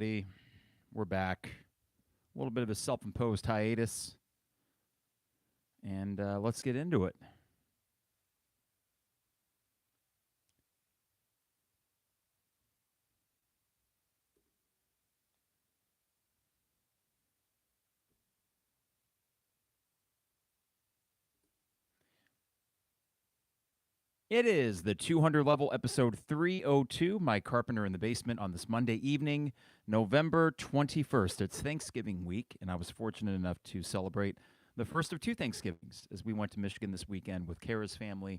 everybody. We're back. A little bit of a self imposed hiatus, and let's get into it. It is the 200 level episode 302, My Carpenter in the Basement, on this Monday evening, November 21st. It's Thanksgiving week, and I was fortunate enough to celebrate the first of two Thanksgivings as we went to Michigan this weekend with Kara's family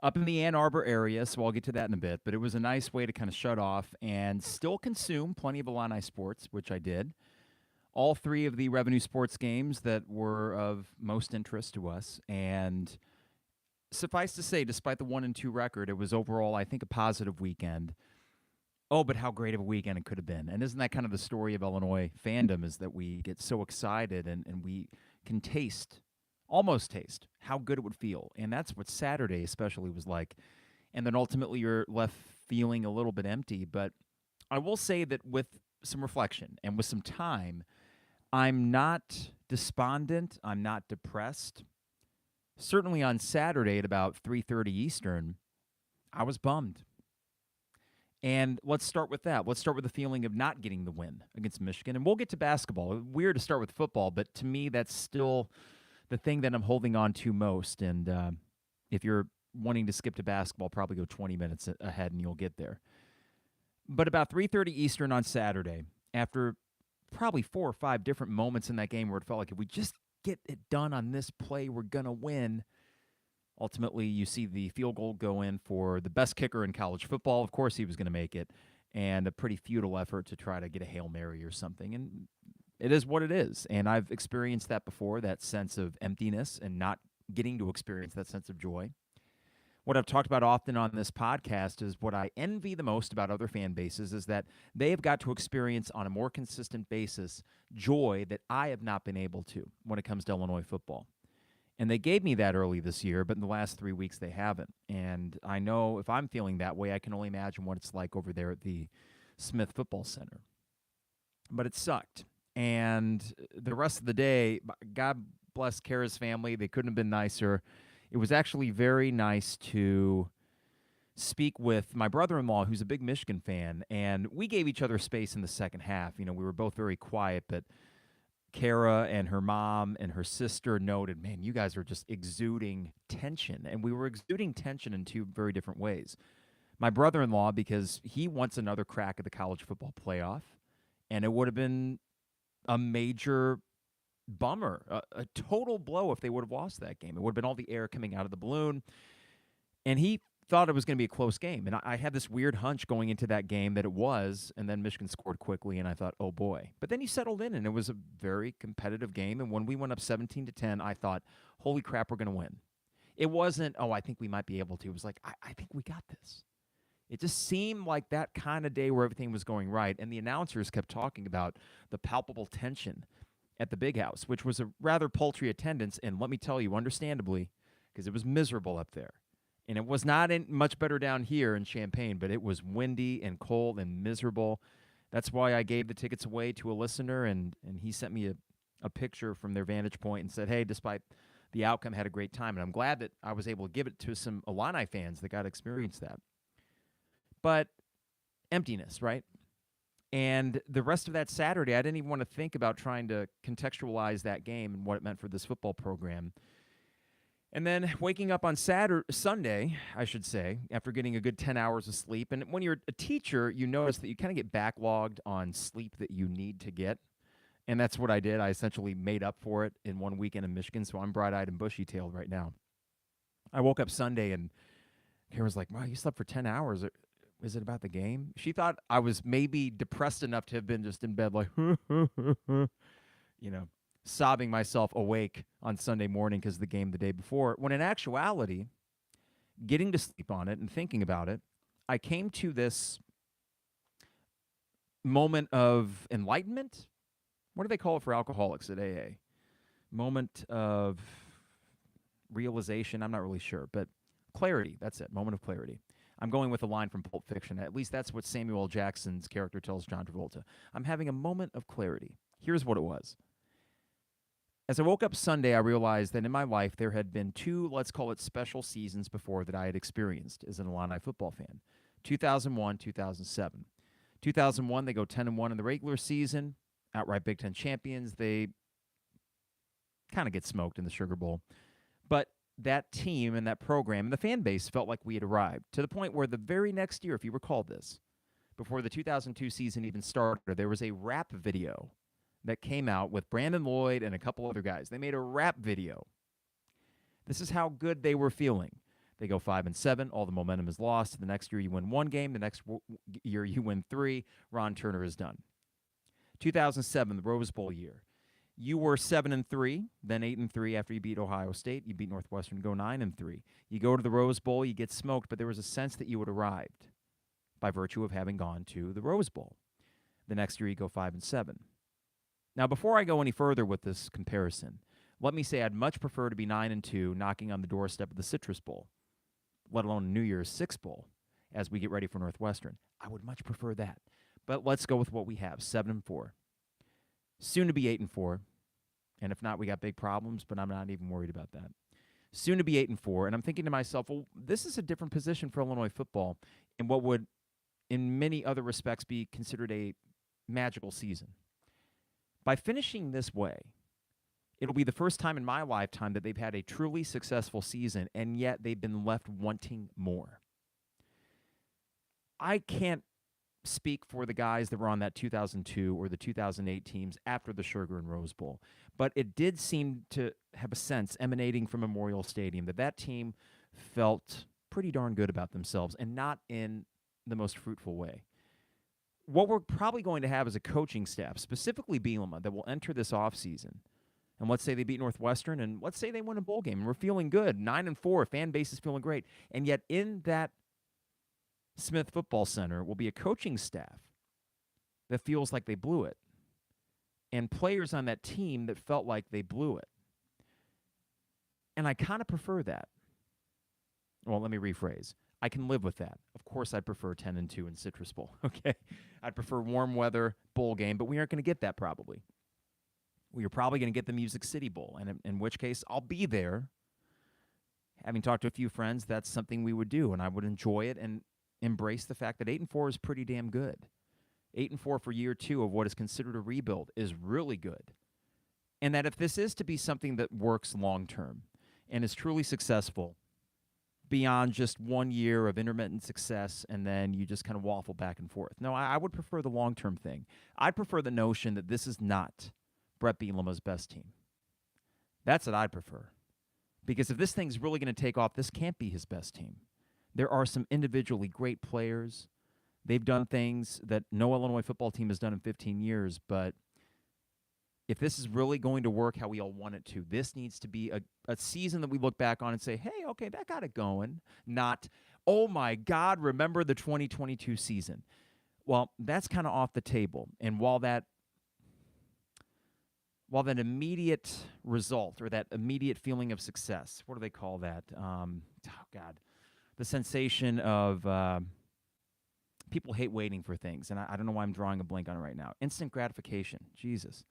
up in the Ann Arbor area, so I'll get to that in a bit. But it was a nice way to kind of shut off and still consume plenty of Illini sports, which I did. All three of the revenue sports games that were of most interest to us, and suffice to say, despite the 1-2 record, it was overall, I think, a positive weekend. Oh, but how great of a weekend it could have been. And isn't that kind of the story of Illinois fandom, is that we get so excited and we can almost taste, how good it would feel. And that's what Saturday especially was like. And then ultimately you're left feeling a little bit empty. But I will say that with some reflection and with some time, I'm not despondent. I'm not depressed. Certainly on Saturday at about 3:30 Eastern, I was bummed. And let's start with that. Let's start with the feeling of not getting the win against Michigan. And we'll get to basketball. Weird to start with football, but to me, that's still the thing that I'm holding on to most. And if you're wanting to skip to basketball, probably go 20 minutes ahead and you'll get there. But about 3:30 Eastern on Saturday, after probably 4 or 5 different moments in that game where it felt like if we just get it done on this play, we're going to win. Ultimately, you see the field goal go in for the best kicker in college football. Of course, he was going to make it, and a pretty futile effort to try to get a Hail Mary or something. And it is what it is. And I've experienced that before, that sense of emptiness and not getting to experience that sense of joy. What I've talked about often on this podcast is what I envy the most about other fan bases is that they have got to experience on a more consistent basis joy that I have not been able to when it comes to Illinois football. And they gave me that early this year, but in the last 3 weeks they haven't. And I know if I'm feeling that way, I can only imagine what it's like over there at the Smith Football Center. But it sucked. And the rest of the day, God bless Kara's family. They couldn't have been nicer. It was actually very nice to speak with my brother-in-law, who's a big Michigan fan, and we gave each other space in the second half. You know, we were both very quiet, but Kara and her mom and her sister noted, man, you guys are just exuding tension. And we were exuding tension in two very different ways. My brother-in-law, because he wants another crack at the college football playoff, and it would have been a major bummer, a total blow if they would have lost that game. It would have been all the air coming out of the balloon. And he thought it was going to be a close game. And I had this weird hunch going into that game that it was, and then Michigan scored quickly, and I thought, oh boy. But then he settled in, and it was a very competitive game. And when we went up 17-10, I thought, holy crap, we're going to win. It wasn't, oh, I think we might be able to. It was like, I think we got this. It just seemed like that kind of day where everything was going right. And the announcers kept talking about the palpable tension at the Big House, which was a rather paltry attendance. And let me tell you, understandably, because it was miserable up there. And it was not much better down here in Champaign, but it was windy and cold and miserable. That's why I gave the tickets away to a listener, and he sent me a picture from their vantage point and said, hey, despite the outcome, had a great time. And I'm glad that I was able to give it to some Illini fans that got to experience that. But emptiness, right? And the rest of that Saturday, I didn't even want to think about trying to contextualize that game and what it meant for this football program. And then waking up on Sunday, I should say, after getting a good 10 hours of sleep. And when you're a teacher, you notice that you kind of get backlogged on sleep that you need to get. And that's what I did. I essentially made up for it in one weekend in Michigan, so I'm bright-eyed and bushy-tailed right now. I woke up Sunday, and Karen was like, wow, you slept for 10 hours. Is it about the game? She thought I was maybe depressed enough to have been just in bed like, sobbing myself awake on Sunday morning because of the game the day before, when in actuality, getting to sleep on it and thinking about it, I came to this moment of enlightenment. What do they call it for alcoholics at AA? Moment of realization. I'm not really sure, but clarity. That's it. Moment of clarity. I'm going with a line from Pulp Fiction. At least that's what Samuel L. Jackson's character tells John Travolta. I'm having a moment of clarity. Here's what it was. As I woke up Sunday, I realized that in my life there had been two, let's call it special seasons before that I had experienced as an Illini football fan. 2001, 2007. 2001, they go 10-1 in the regular season, outright Big Ten champions. They kind of get smoked in the Sugar Bowl. But that team and that program and the fan base felt like we had arrived, to the point where the very next year, if you recall this, before the 2002 season even started, there was a rap video that came out with Brandon Lloyd and a couple other guys. They made a rap video. This is how good they were feeling. They go 5-7. All the momentum is lost. The next year you win one game. The next year you win three. Ron Turner is done. 2007, the Rose Bowl year. You were 7-3, then 8-3 after you beat Ohio State. You beat Northwestern, go 9-3. You go to the Rose Bowl, you get smoked, but there was a sense that you had arrived by virtue of having gone to the Rose Bowl. The next year you go 5-7. Now, before I go any further with this comparison, let me say I'd much prefer to be 9-2, knocking on the doorstep of the Citrus Bowl, let alone New Year's Six Bowl, as we get ready for Northwestern. I would much prefer that. But let's go with what we have, 7-4. Soon to be 8-4. And if not, we got big problems, but I'm not even worried about that. Soon to be 8-4. And I'm thinking to myself, well, this is a different position for Illinois football in what would, in many other respects, be considered a magical season. By finishing this way, it'll be the first time in my lifetime that they've had a truly successful season, and yet they've been left wanting more. I can't speak for the guys that were on that 2002 or the 2008 teams after the Sugar and Rose Bowl, but it did seem to have a sense emanating from Memorial Stadium that that team felt pretty darn good about themselves, and not in the most fruitful way. What we're probably going to have is a coaching staff, specifically Bielema, that will enter this offseason. And let's say they beat Northwestern, and let's say they win a bowl game, and we're feeling good, 9-4, fan base is feeling great. And yet in that Smith Football Center will be a coaching staff that feels like they blew it, and players on that team that felt like they blew it. And I kind of prefer that. Well, let me rephrase. I can live with that. Of course, I'd prefer 10-2 in Citrus Bowl, okay? I'd prefer warm weather bowl game, but we aren't going to get that probably. We are probably going to get the Music City Bowl, and in which case I'll be there. Having talked to a few friends, that's something we would do, and I would enjoy it and embrace the fact that 8-4 is pretty damn good. 8-4 for year two of what is considered a rebuild is really good. And that if this is to be something that works long-term and is truly successful beyond just 1 year of intermittent success and then you just kind of waffle back and forth. No, I would prefer the long-term thing. I'd prefer the notion that this is not Brett Bielema's best team. That's what I'd prefer. Because if this thing's really going to take off, this can't be his best team. There are some individually great players. They've done things that no Illinois football team has done in 15 years, but if this is really going to work how we all want it to, this needs to be a season that we look back on and say, hey, okay, that got it going. Not, oh, my God, remember the 2022 season. Well, that's kind of off the table. And while that immediate result or that immediate feeling of success, what do they call that? The sensation of people hate waiting for things. And I don't know why I'm drawing a blank on it right now. Instant gratification. Jesus.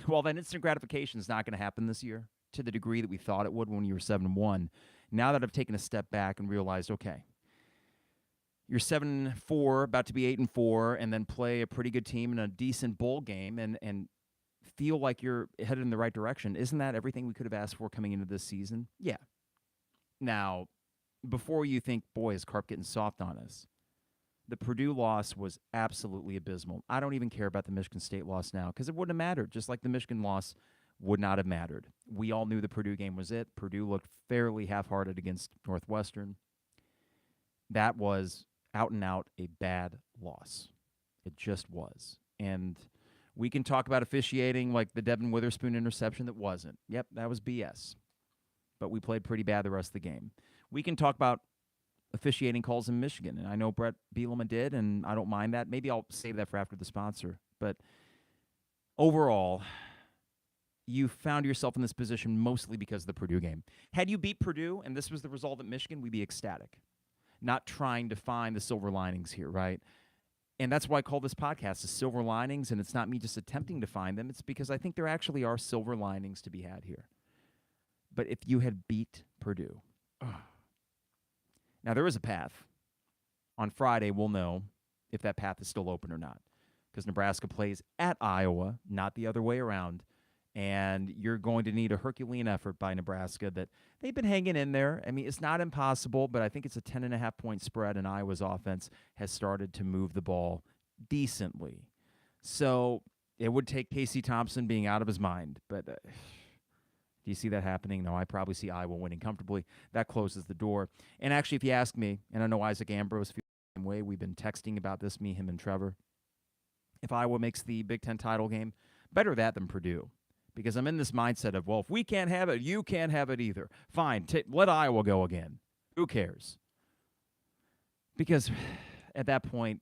Well, that instant gratification is not going to happen this year to the degree that we thought it would when you were 7-1. Now that I've taken a step back and realized, okay, you're 7-4, about to be 8-4, and then play a pretty good team in a decent bowl game and feel like you're headed in the right direction. Isn't that everything we could have asked for coming into this season? Yeah. Now, before you think, boy, is Carp getting soft on us, the Purdue loss was absolutely abysmal. I don't even care about the Michigan State loss now because it wouldn't have mattered, just like the Michigan loss would not have mattered. We all knew the Purdue game was it. Purdue looked fairly half-hearted against Northwestern. That was out and out a bad loss. It just was. And we can talk about officiating like the Devin Witherspoon interception that wasn't. Yep, that was BS. But we played pretty bad the rest of the game. We can talk about officiating calls in Michigan, and I know Brett Bielema did, and I don't mind that. Maybe I'll save that for after the sponsor. But overall, you found yourself in this position mostly because of the Purdue game. Had you beat Purdue and this was the result at Michigan, we'd be ecstatic. not trying to find the silver linings here, right? And that's why I call this podcast the Silver Linings, and it's not me just attempting to find them. It's because I think there actually are silver linings to be had here. But if you had beat Purdue, now there is a path. On Friday, we'll know if that path is still open or not, because Nebraska plays at Iowa, not the other way around. And you're going to need a Herculean effort by Nebraska that they've been hanging in there. I mean, it's not impossible, but I think it's a 10.5-point spread, and Iowa's offense has started to move the ball decently. So it would take Casey Thompson being out of his mind. But do you see that happening? No, I probably see Iowa winning comfortably. That closes the door. And actually, if you ask me, and I know Isaac Ambrose feels the same way, we've been texting about this, me, him, and Trevor. If Iowa makes the Big Ten title game, better that than Purdue. Because I'm in this mindset of, well, if we can't have it, you can't have it either. Fine, let Iowa go again. Who cares? Because at that point,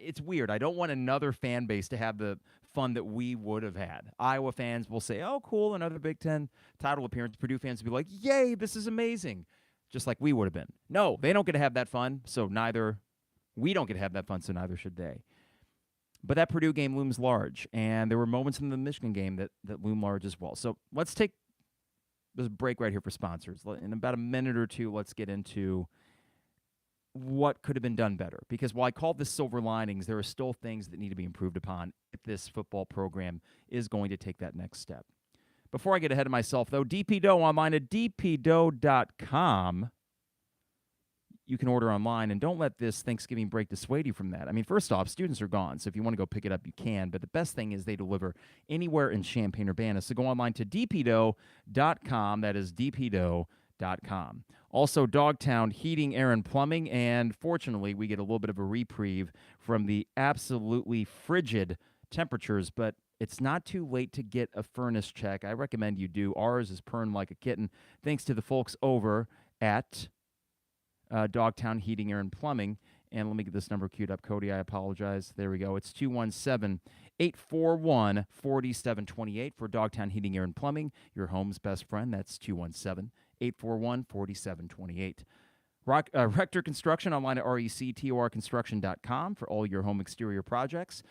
it's weird. I don't want another fan base to have the fun that we would have had. Iowa fans will say, oh, cool, another Big Ten title appearance. Purdue fans will be like, yay, this is amazing. Just like we would have been. No, they don't get to have that fun, so we don't get to have that fun, so neither should they. But that Purdue game looms large, and there were moments in the Michigan game that loom large as well. So let's take this break right here for sponsors. In about a minute or two, let's get into what could have been done better. Because while I call this silver linings, there are still things that need to be improved upon if this football program is going to take that next step. Before I get ahead of myself, though, DP Dough online at dpdough.com. You can order online, and don't let this Thanksgiving break dissuade you from that. I mean, first off, students are gone, so if you want to go pick it up, you can. But the best thing is they deliver anywhere in Champaign-Urbana. So go online to dpdough.com. That is dpdough.com. Also, Dogtown Heating, Air, and Plumbing. And fortunately, we get a little bit of a reprieve from the absolutely frigid temperatures, but it's not too late to get a furnace check. I recommend you do. Ours is purring like a kitten, thanks to the folks over at Dogtown Heating, Air, and Plumbing. And let me get this number queued up, Cody. I apologize. There we go. It's 217-841-4728 for Dogtown Heating, Air, and Plumbing, your home's best friend. That's 217-841-4728. Rector Construction online at rectorconstruction.com for all your home exterior projects.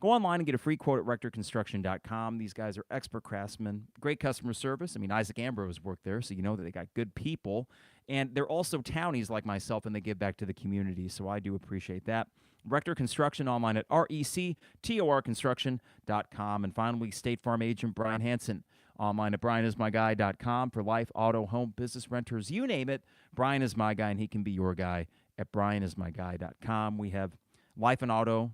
Go online and get a free quote at rectorconstruction.com. These guys are expert craftsmen, great customer service. I mean, Isaac Ambrose worked there, so you know that they got good people. And they're also townies like myself, and they give back to the community, so I do appreciate that. Rector Construction online at rectorconstruction.com. And finally, State Farm agent Brian Hansen online at brianismyguy.com for life, auto, home, business, renters, you name it. Brian is my guy, and he can be your guy at brianismyguy.com. We have life and auto.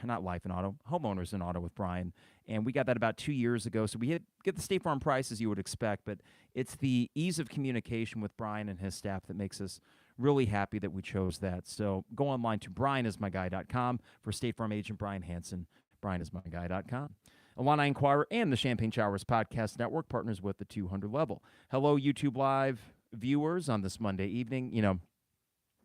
Not life and auto, homeowners and auto with Brian. And we got that about 2 years ago. So we get the State Farm prices you would expect, but it's the ease of communication with Brian and his staff that makes us really happy that we chose that. So go online to brianismyguy.com for State Farm agent Brian Hansen, brianismyguy.com. Illini Inquirer and the Champaign Showers Podcast Network partners with the 200 level. Hello, YouTube Live viewers on this Monday evening. You know,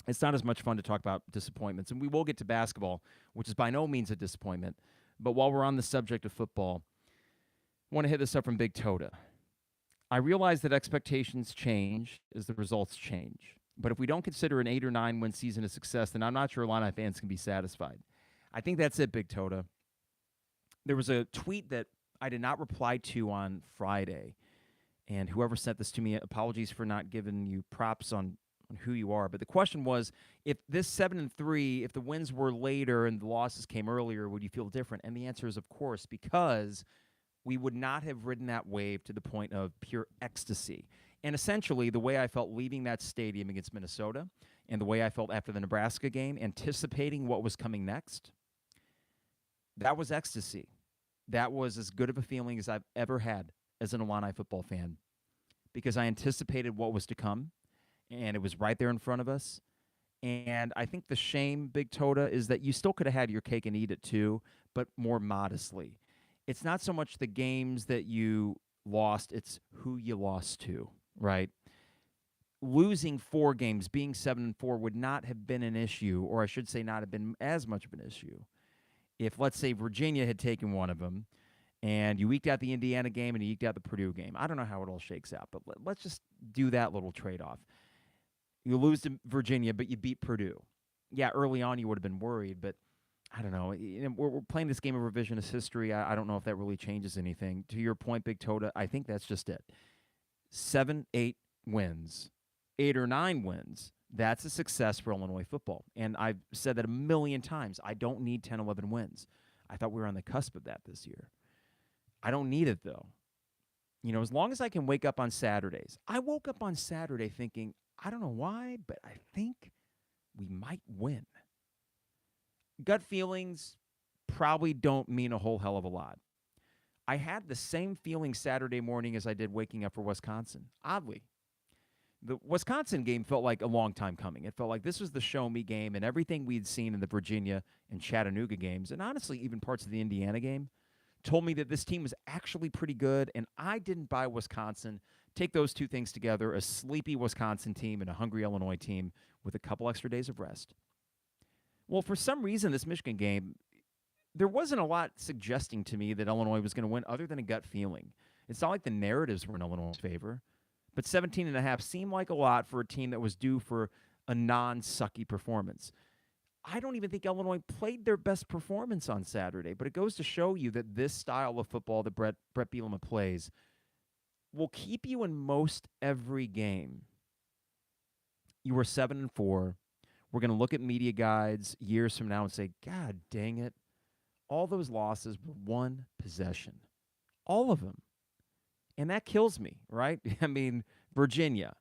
it's not as much fun to talk about disappointments, and we will get to basketball, which is by no means a disappointment. But while we're on the subject of football, I want to hit this up from Big Tota. I realize that expectations change as the results change. But if we don't consider an 8 or 9 win season a success, then I'm not sure Illini fans can be satisfied. I think that's it, Big Tota. There was a tweet that I did not reply to on Friday, and whoever sent this to me, apologies for not giving you props on who you are. But the question was, if this 7-3, if the wins were later and the losses came earlier, would you feel different? And the answer is, of course, because we would not have ridden that wave to the point of pure ecstasy. And essentially, the way I felt leaving that stadium against Minnesota and the way I felt after the Nebraska game, anticipating what was coming next, that was ecstasy. That was as good of a feeling as I've ever had as an Illini football fan, because I anticipated what was to come. And it was right there in front of us. And I think the shame, Big Tota, is that you still could have had your cake and eat it too, but more modestly. It's not so much the games that you lost, it's who you lost to, right? Losing 4 games, being 7-4 would not have been an issue, or I should say not have been as much of an issue, if, let's say, Virginia had taken one of them, and you eked out the Indiana game and you eked out the Purdue game. I don't know how it all shakes out, but let's just do that little trade-off. You lose to Virginia, but you beat Purdue. Yeah, early on you would have been worried, but I don't know. We're playing this game of revisionist history. I don't know if that really changes anything. To your point, Big Tota, I think that's just it. 7, 8 wins, 8 or 9 wins. That's a success for Illinois football. And I've said that a million times. I don't need 10, 11 wins. I thought we were on the cusp of that this year. I don't need it, though. As long as I can wake up on Saturdays. I woke up on Saturday thinking, I don't know why, but I think we might win. Gut feelings probably don't mean a whole hell of a lot. I had the same feeling Saturday morning as I did waking up for Wisconsin. Oddly, the Wisconsin game felt like a long time coming. It felt like this was the show me game, and everything we'd seen in the Virginia and Chattanooga games, and honestly, even parts of the Indiana game, told me that this team was actually pretty good, and I didn't buy Wisconsin. Take those two things together, a sleepy Wisconsin team and a hungry Illinois team with a couple extra days of rest. Well, for some reason, this Michigan game, there wasn't a lot suggesting to me that Illinois was going to win other than a gut feeling. It's not like the narratives were in Illinois' favor, but 17.5 seemed like a lot for a team that was due for a non-sucky performance. I don't even think Illinois played their best performance on Saturday, but it goes to show you that this style of football that Brett Bielema plays will keep you in most every game. You were 7-4. We're going to look at media guides years from now and say, God dang it, all those losses were one possession. All of them. And that kills me, right? I mean, Indiana,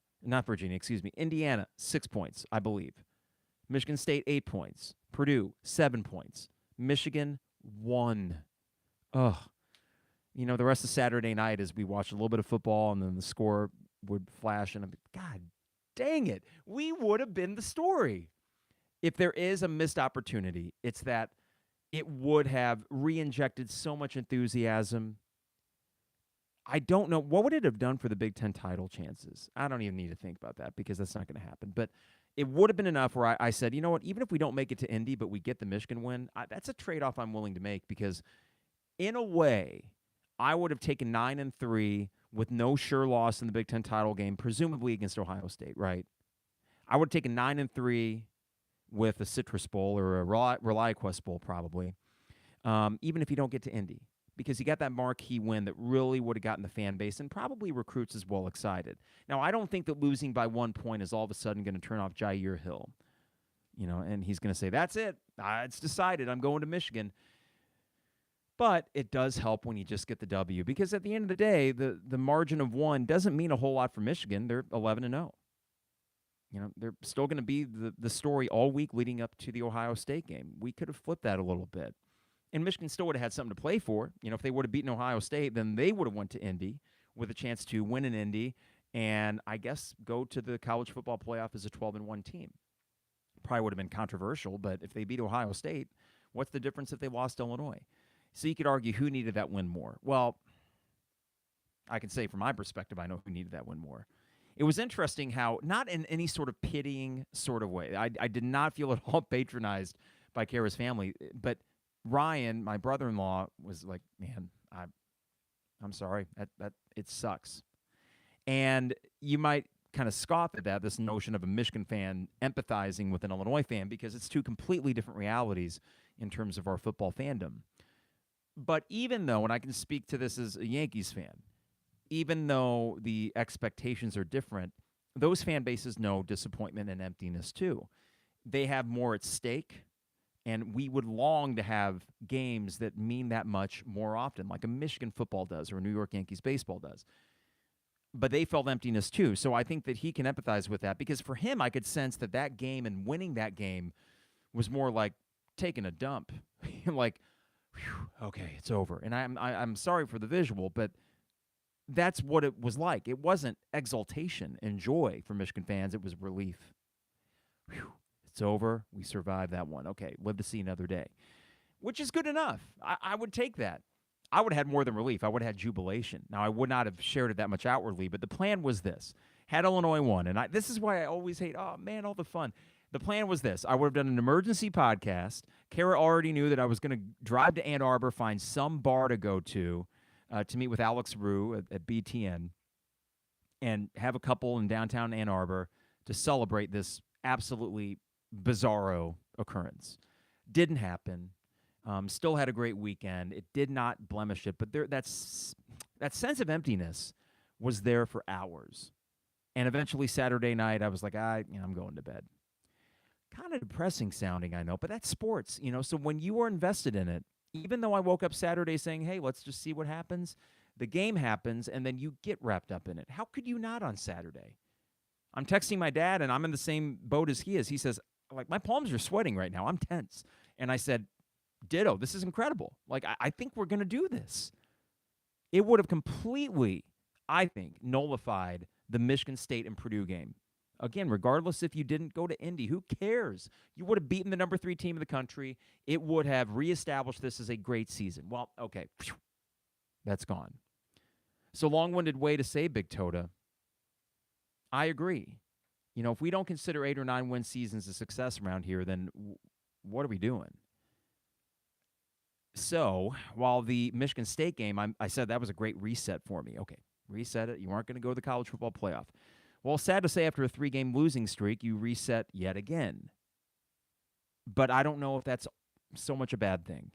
6 points, I believe. Michigan State, 8 points. Purdue, 7 points. Michigan, 1. Ugh. The rest of Saturday night as we watched a little bit of football and then the score would flash and I'm like, God dang it. We would have been the story. If there is a missed opportunity, it's that it would have re-injected so much enthusiasm. I don't know. What would it have done for the Big Ten title chances? I don't even need to think about that because that's not going to happen. But it would have been enough where I said, you know what, even if we don't make it to Indy, but we get the Michigan win, that's a trade-off I'm willing to make because in a way, I would have taken 9-3 with no sure loss in the Big Ten title game, presumably against Ohio State, right? I would have taken 9-3 with a Citrus Bowl or a ReliaQuest Bowl probably, even if you don't get to Indy, because you got that marquee win that really would have gotten the fan base and probably recruits as well excited. Now, I don't think that losing by 1 point is all of a sudden going to turn off Jair Hill, and he's going to say, that's it. It's decided. I'm going to Michigan. But it does help when you just get the W because at the end of the day, the margin of 1 doesn't mean a whole lot for Michigan. They're 11-0. They're still going to be the story all week leading up to the Ohio State game. We could have flipped that a little bit. And Michigan still would have had something to play for. If they would have beaten Ohio State, then they would have went to Indy with a chance to win in Indy and, I guess, go to the college football playoff as a 12-1 team. Probably would have been controversial, but if they beat Ohio State, what's the difference if they lost Illinois? So you could argue who needed that win more. Well, I can say from my perspective, I know who needed that win more. It was interesting how, not in any sort of pitying sort of way, I did not feel at all patronized by Kara's family, but Ryan, my brother-in-law, was like, man, I'm sorry, that it sucks. And you might kind of scoff at that, this notion of a Michigan fan empathizing with an Illinois fan, because it's two completely different realities in terms of our football fandom. But even though, and I can speak to this as a Yankees fan, even though the expectations are different, those fan bases know disappointment and emptiness too. They have more at stake, and we would long to have games that mean that much more often, like a Michigan football does or a New York Yankees baseball does. But they felt emptiness too, so I think that he can empathize with that because for him, I could sense that game and winning that game was more like taking a dump, like, whew, okay, it's over. And I'm sorry for the visual, but that's what it was like. It wasn't exultation and joy for Michigan fans. It was relief. Whew, it's over. We survived that one. Okay, live to see another day, which is good enough. I would take that. I would have had more than relief. I would have had jubilation. Now, I would not have shared it that much outwardly, but the plan was this. Had Illinois won, and this is why I always hate, oh, man, all the fun. The plan was this. I would have done an emergency podcast. Kara already knew that I was going to drive to Ann Arbor, find some bar to go to meet with Alex Rue at BTN, and have a couple in downtown Ann Arbor, to celebrate this absolutely bizarro occurrence. Didn't happen. Still had a great weekend. It did not blemish it, but that sense of emptiness was there for hours. And eventually Saturday night, I was like, I'm going to bed. Kind of depressing sounding, I know, but that's sports, So when you are invested in it, even though I woke up Saturday saying, hey, let's just see what happens, the game happens, and then you get wrapped up in it. How could you not on Saturday? I'm texting my dad, and I'm in the same boat as he is. He says, my palms are sweating right now. I'm tense. And I said, ditto, this is incredible. I think we're going to do this. It would have completely, I think, nullified the Michigan State and Purdue game. Again, regardless if you didn't go to Indy, who cares? You would have beaten the number 3 team in the country. It would have reestablished this as a great season. Well, okay, that's gone. So long-winded way to say, Big Tota, I agree. If we don't consider 8 or 9 win seasons a success around here, then what are we doing? So while the Michigan State game, I said that was a great reset for me. Okay, reset it. You aren't going to go to the college football playoff. Well, sad to say, after a 3-game losing streak, you reset yet again. But I don't know if that's so much a bad thing.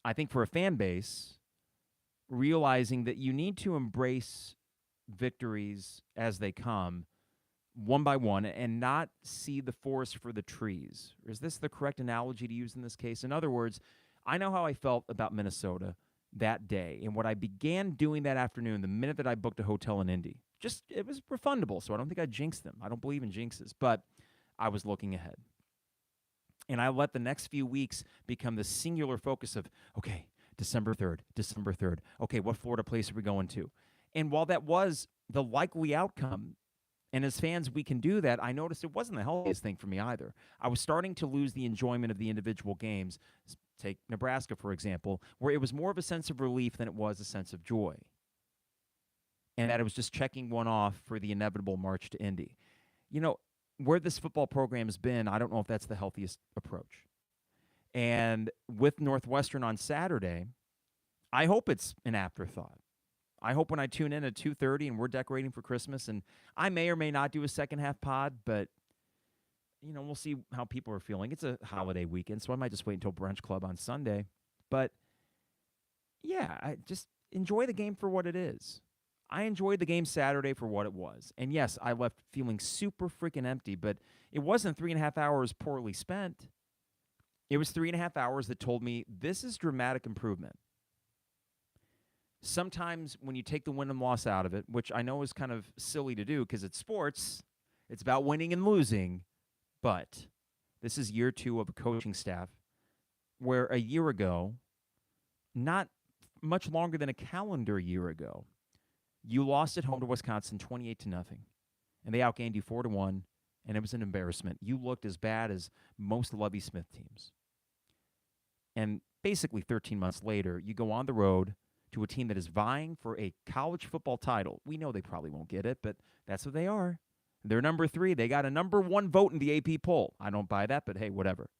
I think for a fan base, realizing that you need to embrace victories as they come, one by one, and not see the forest for the trees. Is this the correct analogy to use in this case? In other words, I know how I felt about Minnesota that day, and what I began doing that afternoon, the minute that I booked a hotel in Indy. It was refundable, so I don't think I jinxed them. I don't believe in jinxes, but I was looking ahead. And I let the next few weeks become the singular focus of, okay, December 3rd. Okay, what Florida place are we going to? And while that was the likely outcome, and as fans, we can do that, I noticed it wasn't the healthiest thing for me either. I was starting to lose the enjoyment of the individual games. Take Nebraska, for example, where it was more of a sense of relief than it was a sense of joy. And that it was just checking one off for the inevitable march to Indy. Where this football program has been, I don't know if that's the healthiest approach. And with Northwestern on Saturday, I hope it's an afterthought. I hope when I tune in at 2:30 and we're decorating for Christmas, and I may or may not do a second half pod, but we'll see how people are feeling. It's a holiday weekend, so I might just wait until brunch club on Sunday. But yeah, I just enjoy the game for what it is. I enjoyed the game Saturday for what it was. And yes, I left feeling super freaking empty, but it wasn't 3.5 hours poorly spent. It was 3.5 hours that told me this is dramatic improvement. Sometimes when you take the win and loss out of it, which I know is kind of silly to do because it's sports, it's about winning and losing, but this is year 2 of a coaching staff where a year ago, not much longer than a calendar year ago, you lost at home to Wisconsin 28-0, and they outgained you 4-1, and it was an embarrassment. You looked as bad as most Lovie Smith teams. And basically 13 months later, you go on the road to a team that is vying for a college football title. We know they probably won't get it, but that's what they are. They're number 3. They got a number 1 vote in the AP poll. I don't buy that, but hey, whatever.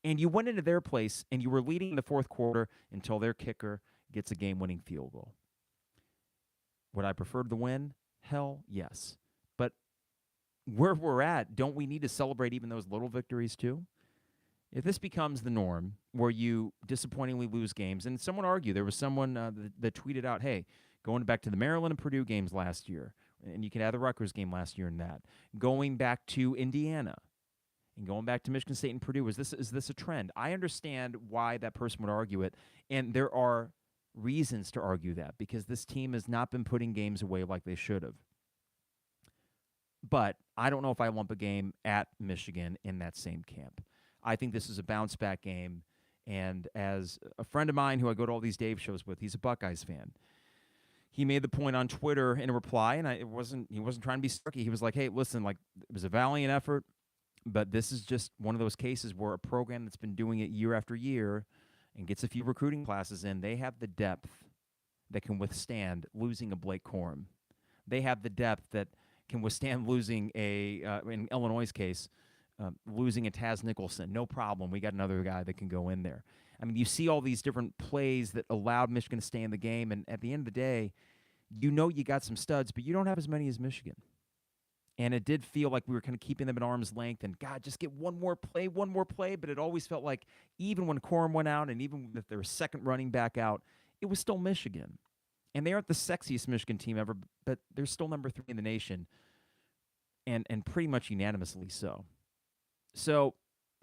And you went into their place, and you were leading in the fourth quarter until their kicker gets a game-winning field goal. Would I prefer the win? Hell, yes. But where we're at, don't we need to celebrate even those little victories too? If this becomes the norm, where you disappointingly lose games, and someone argued, there was someone that tweeted out, hey, going back to the Maryland and Purdue games last year, and you can add the Rutgers game last year in that, going back to Indiana, and going back to Michigan State and Purdue, is this a trend? I understand why that person would argue it, and there are reasons to argue that, because this team has not been putting games away like they should have. But I don't know if I lump a game at Michigan in that same camp. I think this is a bounce-back game, and as a friend of mine who I go to all these Dave shows with, he's a Buckeyes fan. He made the point on Twitter in a reply, and he wasn't trying to be snarky. He was like, hey, listen, it was a valiant effort, but this is just one of those cases where a program that's been doing it year after year and gets a few recruiting classes in, they have the depth that can withstand losing a Blake Corum. They have the depth that can withstand losing in Illinois' case, losing a Taz Nicholson. No problem. We got another guy that can go in there. I mean, you see all these different plays that allowed Michigan to stay in the game, and at the end of the day, you got some studs, but you don't have as many as Michigan. And it did feel like we were kind of keeping them at arm's length and, God, just get one more play. But it always felt like even when Corum went out and even with their second running back out, it was still Michigan. And they aren't the sexiest Michigan team ever, but they're still number 3 in the nation, and pretty much unanimously so. So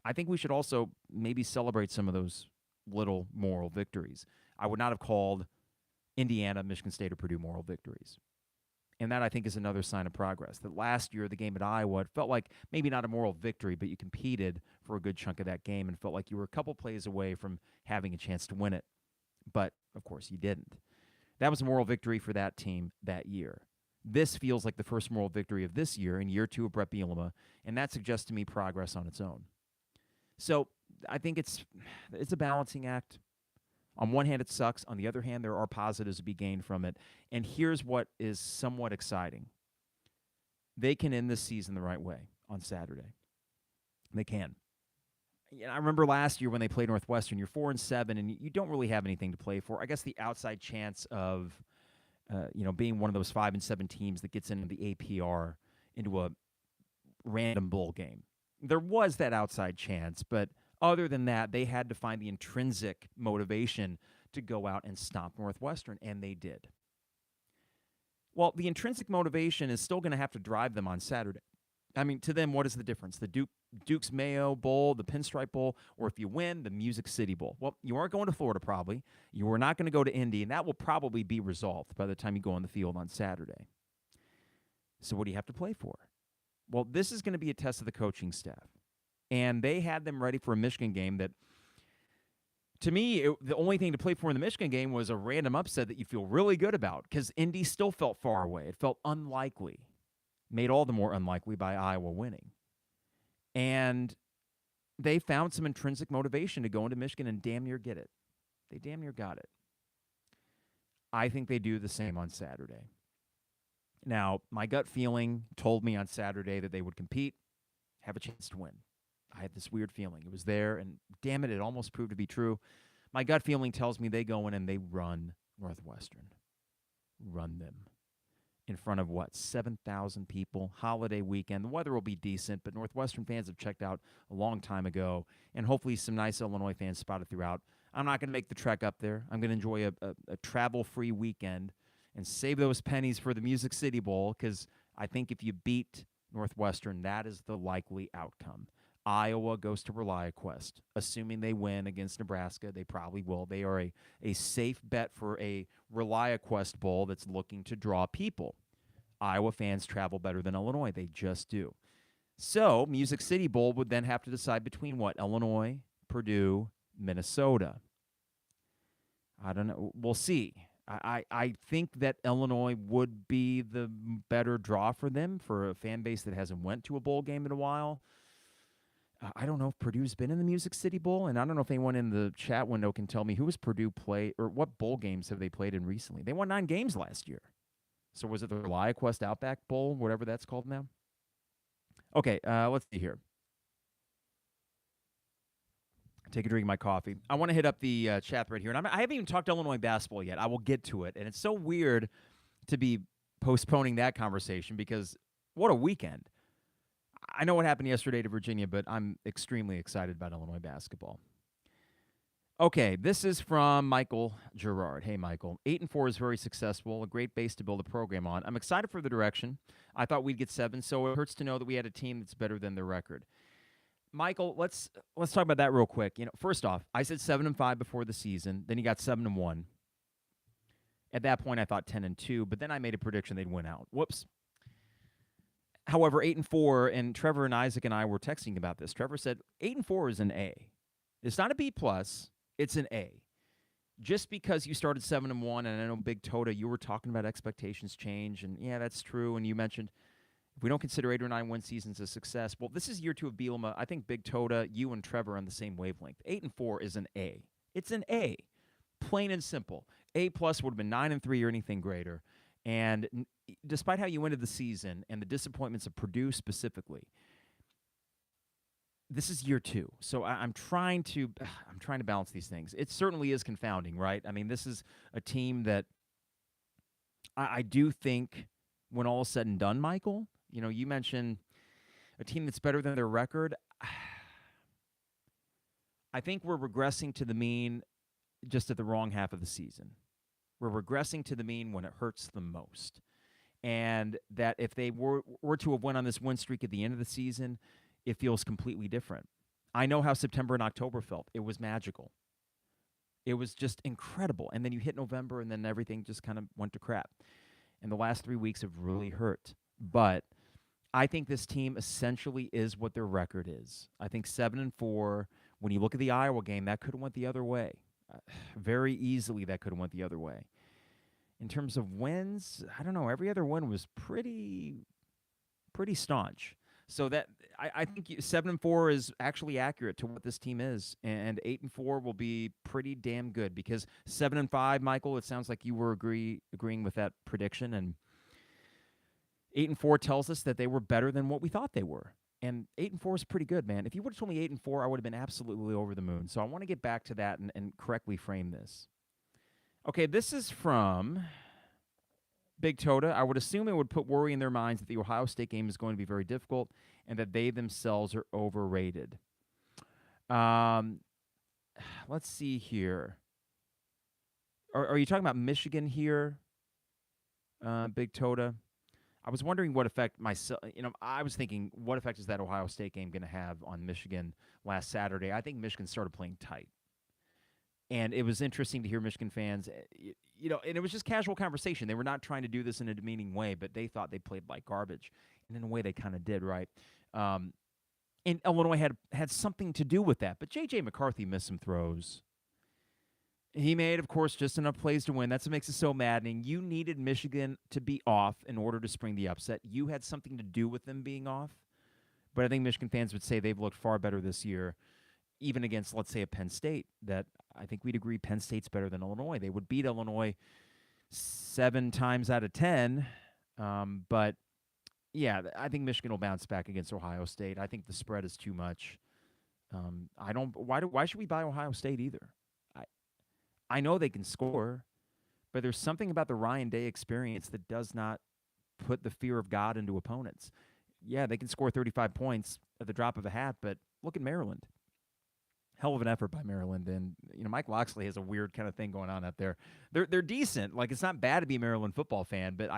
I think we should also maybe celebrate some of those little moral victories. I would not have called Indiana, Michigan State, or Purdue moral victories. And that, I think, is another sign of progress. That last year, the game at Iowa, it felt like maybe not a moral victory, but you competed for a good chunk of that game and felt like you were a couple plays away from having a chance to win it. But, of course, you didn't. That was a moral victory for that team that year. This feels like the first moral victory of this year in year 2 of Brett Bielema, and that suggests to me progress on its own. So I think it's a balancing act. On one hand, it sucks. On the other hand, there are positives to be gained from it. And here's what is somewhat exciting. They can end this season the right way on Saturday. They can. I remember last year when they played Northwestern, you're 4-7, and you don't really have anything to play for. I guess the outside chance of being one of those 5-7 teams that gets into the APR into a random bowl game. There was that outside chance, but other than that, they had to find the intrinsic motivation to go out and stomp Northwestern, and they did. Well, the intrinsic motivation is still going to have to drive them on Saturday. I mean, to them, what is the difference? The Duke's Mayo Bowl, the Pinstripe Bowl, or if you win, the Music City Bowl. Well, you aren't going to Florida probably. You are not going to go to Indy, and that will probably be resolved by the time you go on the field on Saturday. So what do you have to play for? Well, this is going to be a test of the coaching staff. And they had them ready for a Michigan game that, to me, the only thing to play for in the Michigan game was a random upset that you feel really good about because Indy still felt far away. It felt unlikely, made all the more unlikely by Iowa winning. And they found some intrinsic motivation to go into Michigan and damn near get it. They damn near got it. I think they do the same on Saturday. Now, my gut feeling told me on Saturday that they would compete, have a chance to win. I had this weird feeling. It was there, and damn it, it almost proved to be true. My gut feeling tells me they go in and they run Northwestern. Run them. In front of, 7,000 people, holiday weekend. The weather will be decent, but Northwestern fans have checked out a long time ago, and hopefully some nice Illinois fans spotted throughout. I'm not going to make the trek up there. I'm going to enjoy a travel-free weekend and save those pennies for the Music City Bowl because I think if you beat Northwestern, that is the likely outcome. Iowa goes to ReliaQuest. Assuming they win against Nebraska, they probably will. They are a safe bet for a ReliaQuest Bowl that's looking to draw people. Iowa fans travel better than Illinois. They just do. So, Music City Bowl would then have to decide between what? Illinois, Purdue, Minnesota. I don't know. We'll see. I think that Illinois would be the better draw for them for a fan base that hasn't went to a bowl game in a while. I don't know if Purdue's been in the Music City Bowl, and I don't know if anyone in the chat window can tell me who has Purdue played or what bowl games have they played in recently. They won 9 games last year. So was it the ReliaQuest Outback Bowl, whatever that's called now? Okay, let's see here. Take a drink of my coffee. I want to hit up the chat thread here, and I haven't even talked Illinois basketball yet. I will get to it, and it's so weird to be postponing that conversation because what a weekend. I know what happened yesterday to Virginia, but I'm extremely excited about Illinois basketball. Okay, this is from Michael Gerard. Hey, Michael. 8-4 is very successful, a great base to build a program on. I'm excited for the direction. I thought we'd get 7, so it hurts to know that we had a team that's better than their record. Michael, let's talk about that real quick. First off, I said 7-5 before the season. Then you got 7-1. At that point, I thought 10-2, but then I made a prediction they'd win out. Whoops. However, 8-4, and Trevor and Isaac and I were texting about this. Trevor said 8-4 is an A. It's not a B+, it's an A. Just because you started 7-1, and I know Big Tota, you were talking about expectations change, and yeah, that's true, and you mentioned if we don't consider 8 or 9 win seasons a success, well, this is year 2 of Bielema. I think Big Tota, you and Trevor are on the same wavelength. 8-4 is an A. It's an A. Plain and simple. A+ would have been 9-3 or anything greater. And despite how you ended the season and the disappointments of Purdue specifically, this is year 2. So I'm trying to balance these things. It certainly is confounding, right? I mean, this is a team that I do think when all is said and done, Michael, You mentioned a team that's better than their record. I think we're regressing to the mean just at the wrong half of the season. We're regressing to the mean when it hurts the most. And that if they were to have went on this win streak at the end of the season, it feels completely different. I know how September and October felt. It was magical. It was just incredible. And then you hit November, and then everything just kind of went to crap. And the last 3 weeks have really hurt. But I think this team essentially is what their record is. I think 7-4. When you look at the Iowa game, that could have went the other way. Very easily, that could have went the other way. In terms of wins, I don't know. Every other win was pretty staunch. So that I think 7-4 is actually accurate to what this team is, and 8-4 will be pretty damn good because 7-5, Michael. It sounds like you were agreeing with that prediction, and 8-4 tells us that they were better than what we thought they were. And 8-4 is pretty good, man. If you would have told me 8-4, I would have been absolutely over the moon. So I want to get back to that and correctly frame this. Okay, this is from Big Tota. I would assume it would put worry in their minds that the Ohio State game is going to be very difficult and that they themselves are overrated. Let's see here. Are you talking about Michigan here, Big Tota? I was wondering what effect I was thinking, what effect is that Ohio State game going to have on Michigan last Saturday? I think Michigan started playing tight. And it was interesting to hear Michigan fans, and it was just casual conversation. They were not trying to do this in a demeaning way, but they thought they played like garbage. And in a way, they kind of did, right? And Illinois had something to do with that. But J.J. McCarthy missed some throws. He made, of course, just enough plays to win. That's what makes it so maddening. You needed Michigan to be off in order to spring the upset. You had something to do with them being off. But I think Michigan fans would say they've looked far better this year, even against, let's say, a Penn State, that I think we'd agree Penn State's better than Illinois. They would beat Illinois 7 times out of 10. But, yeah, I think Michigan will bounce back against Ohio State. I think the spread is too much. Why should we buy Ohio State either? I know they can score, but there's something about the Ryan Day experience that does not put the fear of God into opponents. Yeah, they can score 35 points at the drop of a hat, but look at Maryland. Hell of an effort by Maryland, and Mike Loxley has a weird kind of thing going on out there. They're decent. Like, it's not bad to be a Maryland football fan, but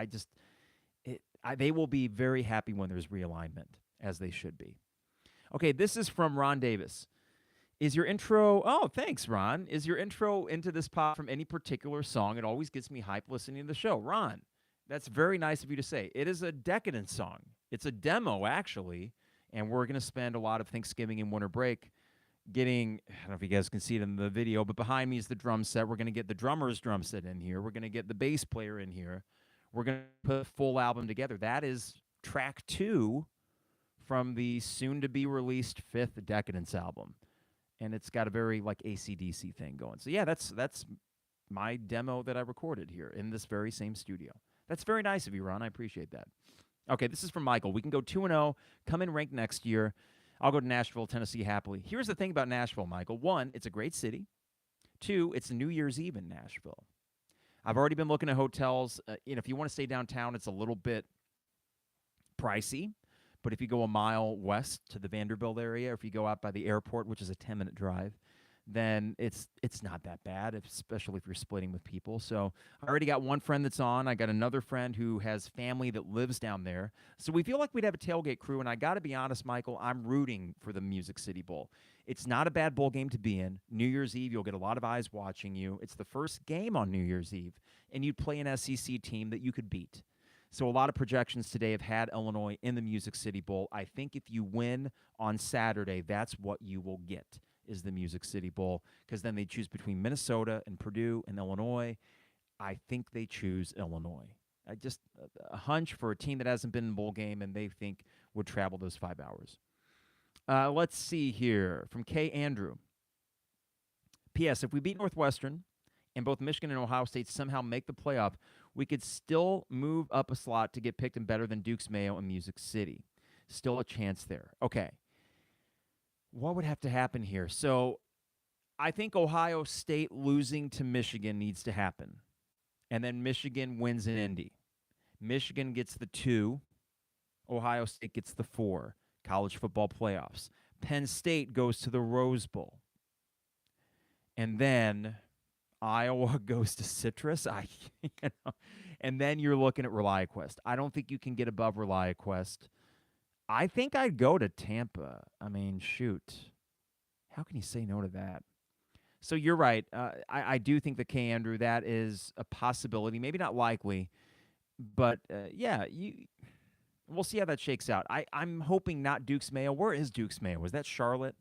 they will be very happy when there's realignment, as they should be. Okay, this is from Ron Davis. Is your intro? Oh, thanks, Ron. Is your intro into this pod from any particular song? It always gets me hyped listening to the show. Ron, that's very nice of you to say. It is a decadent song. It's a demo, actually, and we're going to spend a lot of Thanksgiving and winter break getting, I don't know if you guys can see it in the video, but behind me is the drum set. We're going to get the drummer's drum set in here. We're going to get the bass player in here. We're going to put a full album together. That is track 2 from the soon-to-be-released 5th Decadence album. And it's got a very, like, AC/DC thing going. So, yeah, that's my demo that I recorded here in this very same studio. That's very nice of you, Ron. I appreciate that. Okay, this is from Michael. We can go 2-0, come in ranked next year. I'll go to Nashville, Tennessee happily. Here's the thing about Nashville, Michael. 1, it's a great city. 2, it's New Year's Eve in Nashville. I've already been looking at hotels. If you want to stay downtown, it's a little bit pricey. But if you go a mile west to the Vanderbilt area, or if you go out by the airport, which is a 10-minute drive, then it's not that bad, especially if you're splitting with people. So I already got one friend that's on. I got another friend who has family that lives down there. So we feel like we'd have a tailgate crew, and I got to be honest, Michael, I'm rooting for the Music City Bowl. It's not a bad bowl game to be in. New Year's Eve, you'll get a lot of eyes watching you. It's the first game on New Year's Eve, and you'd play an SEC team that you could beat. So a lot of projections today have had Illinois in the Music City Bowl. I think if you win on Saturday, that's what you will get, is the Music City Bowl, because then they choose between Minnesota and Purdue and Illinois. I think they choose Illinois. Just a hunch for a team that hasn't been in the bowl game and they think would travel those 5 hours. Let's see here from K. Andrew. P.S. If we beat Northwestern and both Michigan and Ohio State somehow make the playoff, we could still move up a slot to get picked in better than Duke's Mayo and Music City. Still a chance there. Okay. What would have to happen here? So I think Ohio State losing to Michigan needs to happen. And then Michigan wins in Indy. Michigan gets the 2. Ohio State gets the 4. College football playoffs. Penn State goes to the Rose Bowl. And then Iowa goes to Citrus. You know, and then you're looking at ReliaQuest. I don't think you can get above ReliaQuest. I think I'd go to Tampa. I mean, shoot. How can you say no to that? So you're right. I do think that K. Andrew, that is a possibility. Maybe not likely, but yeah, we'll see how that shakes out. I'm hoping not Duke's Mayo. Where is Duke's Mayo? Was that Charlotte?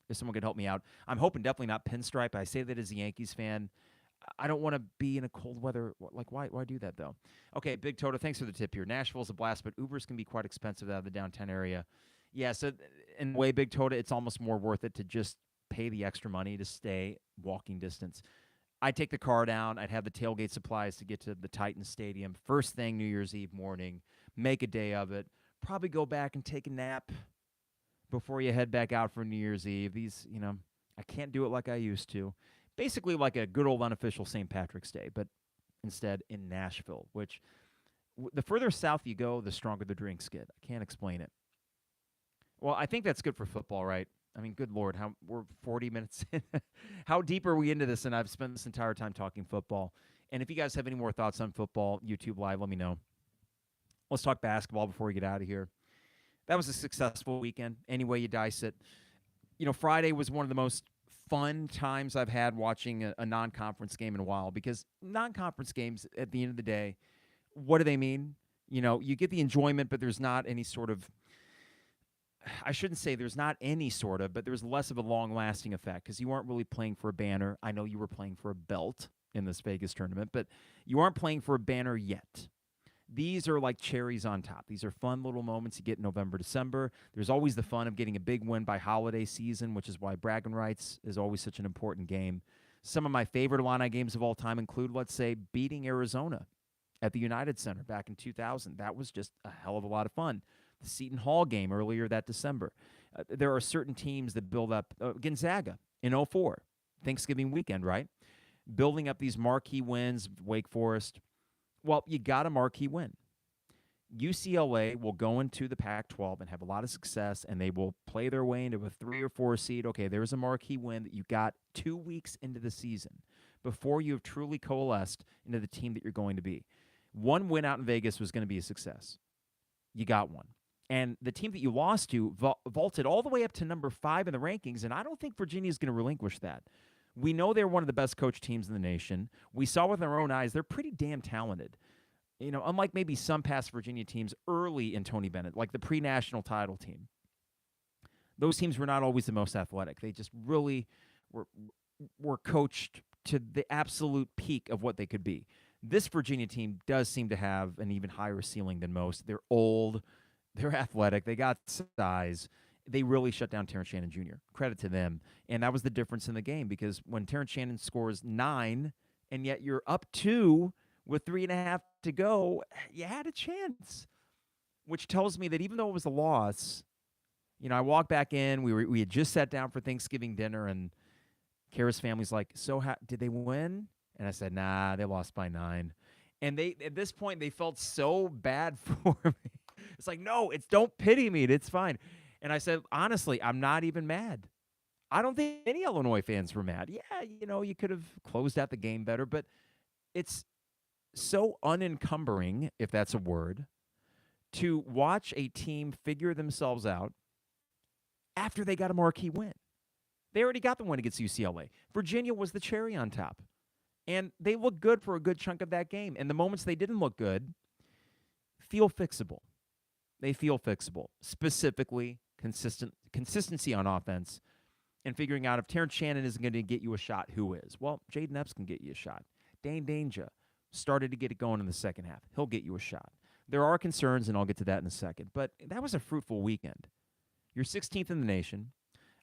If someone could help me out. I'm hoping definitely not Pinstripe. I say that as a Yankees fan. I don't want to be in a cold weather. Like, why do that, though? Okay, Big Toto, thanks for the tip here. Nashville's a blast, but Ubers can be quite expensive out of the downtown area. Yeah, so in a way, Big Toto, it's almost more worth it to just pay the extra money to stay walking distance. I'd take the car down. I'd have the tailgate supplies to get to the Titans Stadium. First thing New Year's Eve morning. Make a day of it. Probably go back and take a nap before you head back out for New Year's Eve. I can't do it like I used to. Basically like a good old unofficial St. Patrick's Day, but instead in Nashville, which the further south you go, the stronger the drinks get. I can't explain it. Well, I think that's good for football, right? I mean, good Lord, we're 40 minutes in. How deep are we into this? And I've spent this entire time talking football. And if you guys have any more thoughts on football, YouTube Live, let me know. Let's talk basketball before we get out of here. That was a successful weekend, any way you dice it. Friday was one of the most fun times I've had watching a non-conference game in a while, because non-conference games, at the end of the day, what do they mean? You get the enjoyment, but there's not any sort of, I shouldn't say there's not any sort of, but there's less of a long-lasting effect because you aren't really playing for a banner. I know you were playing for a belt in this Vegas tournament, but you aren't playing for a banner yet. These are like cherries on top. These are fun little moments you get in November, December. There's always the fun of getting a big win by holiday season, which is why bragging rights is always such an important game. Some of my favorite Illini games of all time include, let's say, beating Arizona at the United Center back in 2000. That was just a hell of a lot of fun. The Seton Hall game earlier that December. There are certain teams that build up. Gonzaga in 2004, Thanksgiving weekend, right? Building up these marquee wins, Wake Forest. Well, you got a marquee win. UCLA will go into the Pac-12 and have a lot of success, and they will play their way into a 3 or 4 seed. Okay, there's a marquee win that you got 2 weeks into the season before you have truly coalesced into the team that you're going to be. One win out in Vegas was going to be a success. You got one. And the team that you lost to vaulted all the way up to number 5 in the rankings, and I don't think Virginia is going to relinquish that. We know they're one of the best coached teams in the nation. We saw with our own eyes they're pretty damn talented. Unlike maybe some past Virginia teams early in Tony Bennett, like the pre-national title team. Those teams were not always the most athletic. They just really were coached to the absolute peak of what they could be. This Virginia team does seem to have an even higher ceiling than most. They're old. They're athletic. They got size. They really shut down Terrence Shannon Jr. Credit to them. And that was the difference in the game, because when Terrence Shannon scores 9 and yet you're up 2 with 3.5 to go, you had a chance, which tells me that even though it was a loss, I walked back in. We had just sat down for Thanksgiving dinner, and Kara's family's like, so did they win? And I said, nah, they lost by 9. And at this point, they felt so bad for me. It's like, no, don't pity me. It's fine. And I said, honestly, I'm not even mad. I don't think any Illinois fans were mad. Yeah, you could have closed out the game better, but it's so unencumbering, if that's a word, to watch a team figure themselves out after they got a marquee win. They already got the win against UCLA. Virginia was the cherry on top. And they looked good for a good chunk of that game. And the moments they didn't look good feel fixable. They feel fixable. Specifically, consistency on offense, and figuring out if Terrence Shannon isn't going to get you a shot, who is? Well, Jaden Epps can get you a shot. Dane Danger started to get it going in the second half. He'll get you a shot. There are concerns, and I'll get to that in a second. But that was a fruitful weekend. You're 16th in the nation.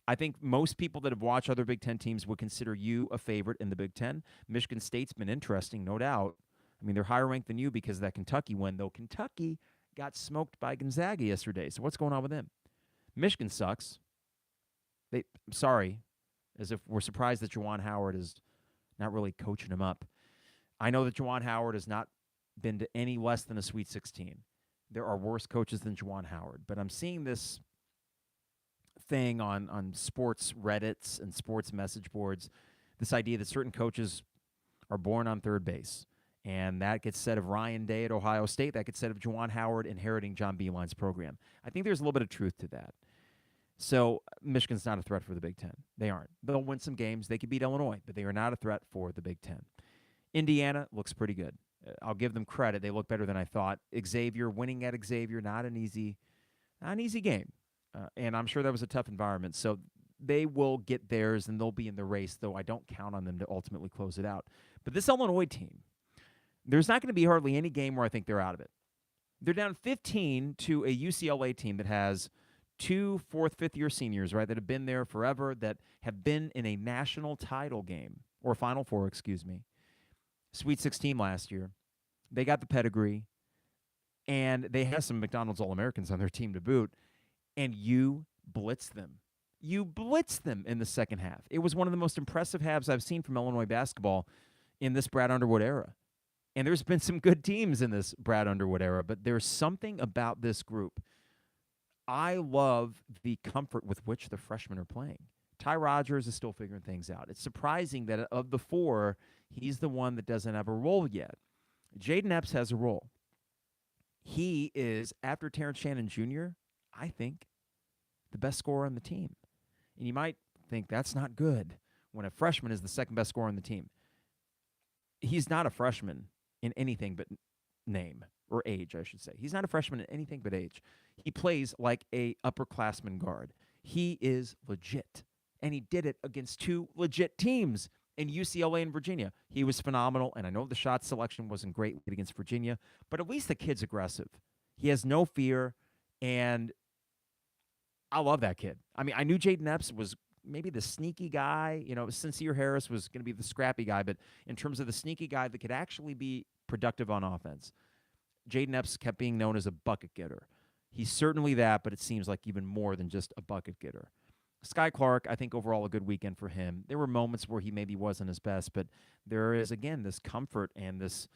I think most people that have watched other Big Ten teams would consider you a favorite in the Big Ten. Michigan State's been interesting, no doubt. I mean, they're higher ranked than you because of that Kentucky win, though Kentucky got smoked by Gonzaga yesterday. So what's going on with them? Michigan sucks. I'm sorry, as if we're surprised that Juwan Howard is not really coaching them up. I know that Juwan Howard has not been to any less than a Sweet 16. there are worse coaches than Juwan Howard. But I'm seeing this thing on sports Reddits and sports message boards, this idea that certain coaches are born on third base. And that gets said of Ryan Day at Ohio State. That gets said of Juwan Howard inheriting John Beilein's program. I think there's a little bit of truth to that. So Michigan's not a threat for the Big Ten. They aren't. They'll win some games. They could beat Illinois, but they are not a threat for the Big Ten. Indiana looks pretty good. I'll give them credit. They look better than I thought. Xavier, winning at Xavier, not an easy game. And I'm sure that was a tough environment. So they will get theirs, and they'll be in the race, though I don't count on them to ultimately close it out. But this Illinois team, there's not going to be hardly any game where I think they're out of it. They're down 15 to a UCLA team that has two fourth, fifth-year seniors, right, that have been there forever, that have been in a national title game, or Final Four, Sweet 16 last year. They got the pedigree, and they have some McDonald's All-Americans on their team to boot, and you blitz them. You blitz them in the second half. It was one of the most impressive halves I've seen from Illinois basketball in this Brad Underwood era. And there's been some good teams in this Brad Underwood era, but there's something about this group. I love the comfort with which the freshmen are playing. Ty Rodgers is still figuring things out. It's surprising that of the four, he's the one that doesn't have a role yet. Jaden Epps has a role. He is, after Terrence Shannon Jr., I think, the best scorer on the team. And you might think that's not good when a freshman is the second best scorer on the team. He's not a freshman in anything but name, or age, I should say. He's not a freshman in anything but age. He plays like a upperclassman guard. He is legit. And he did it against two legit teams in UCLA and Virginia. He was phenomenal, and I know the shot selection wasn't great against Virginia, but at least the kid's aggressive. He has no fear, and I love that kid. I mean, I knew Jaden Epps was maybe the sneaky guy. Sincere Harris was going to be the scrappy guy, but in terms of the sneaky guy that could actually be productive on offense, Jaden Epps kept being known as a bucket getter. He's certainly that, but it seems like even more than just a bucket getter. Sky Clark, I think overall a good weekend for him. There were moments where he maybe wasn't his best, but there is, again, this comfort and this